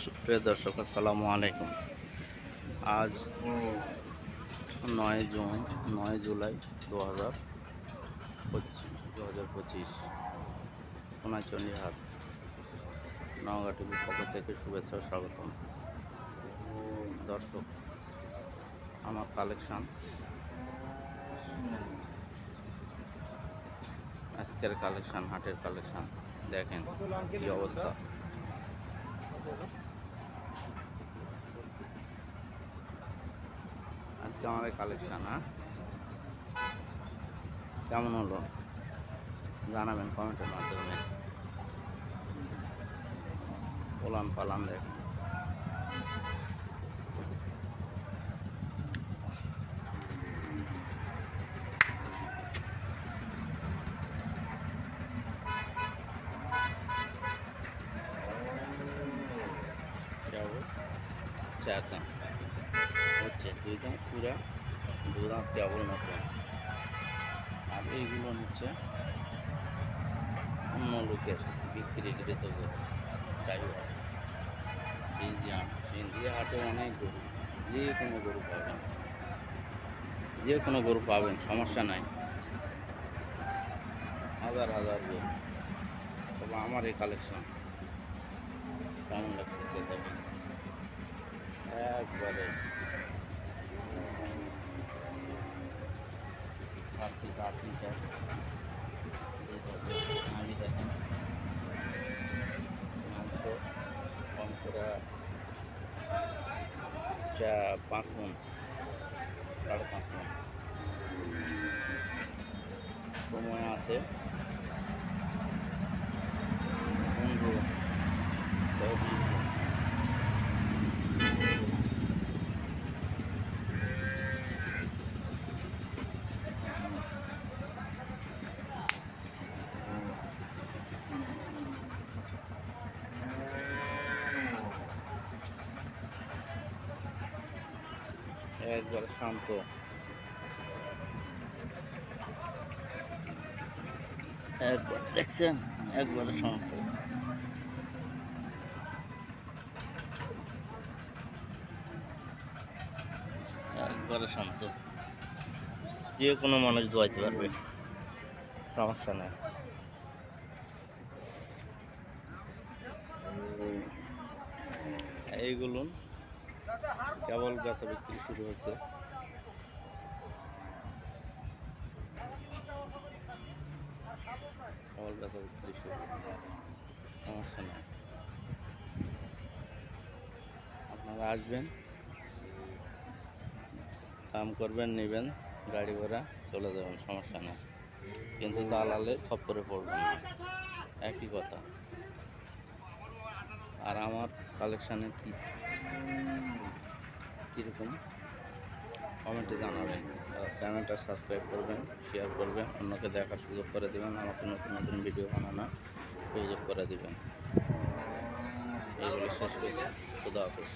প্রিয় দর্শক, আসসালামু আলাইকুম। আজ 9 জুলাই 2025 সোনাচন্ডী হাট নওগাঁ টিভির পক্ষ থেকে শুভেচ্ছা ও স্বাগতম। দর্শক, আমার কালেকশান, আজকের কালেকশান, হাটের কালেকশান দেখেন কি অবস্থা। আজকে আমাদের কালেকশান কেমন হলো জানাবেন কমেন্টের মাধ্যমে। ওলান পালান দেখেন, চার দাম হচ্ছে, দুই দাম পুরা, দু দাম কেবল মতো। আর এইগুলো হচ্ছে অন্য লোকের বিক্রিকৃত গরু। তাই ইন্ডিয়া হাটে অনেক গরু, যে কোনো গরু পাবেন, সমস্যা নাই। হাজার হাজার গরু। তবে আমার এই কালেকশন কেমন লাগতেছে দেখেন, একবারে আট লিটার আমি দেখেন মাংস কম করে 5 মণ, 5.5 মণ। সময় আছে 15-20 একবার শান্ত, একবার দেখছেন, একবারে শান্ত। একবারে শান্ত, যে কোনো মানুষ দোয়াইতে পারবে, সমস্যা নেই। এইগুলো কেবল বেচা বিক্রি শুরু হয়েছে। কেবল বেচা বিক্রি শুরু, সমস্যা নেই। আপনারা আসবেন, কাম করবেন, নেবেন, গাড়ি ভাড়া চলে যাবেন, সমস্যা নেই। কিন্তু দালালে খপ্পরে পড়বেন না, একই কথা। আর আমার কালেকশানে কীরকম কমেন্টে জানাবেন। চ্যানেলটা সাবস্ক্রাইব করবেন, শেয়ার করবেন, অন্যকে দেখার সুযোগ করে দেবেন, আমাকে নতুন নতুন ভিডিও বানানোর সুযোগ করে দেবেন। এই বলে শেষ হয়েছে। খুদা হাফেজ।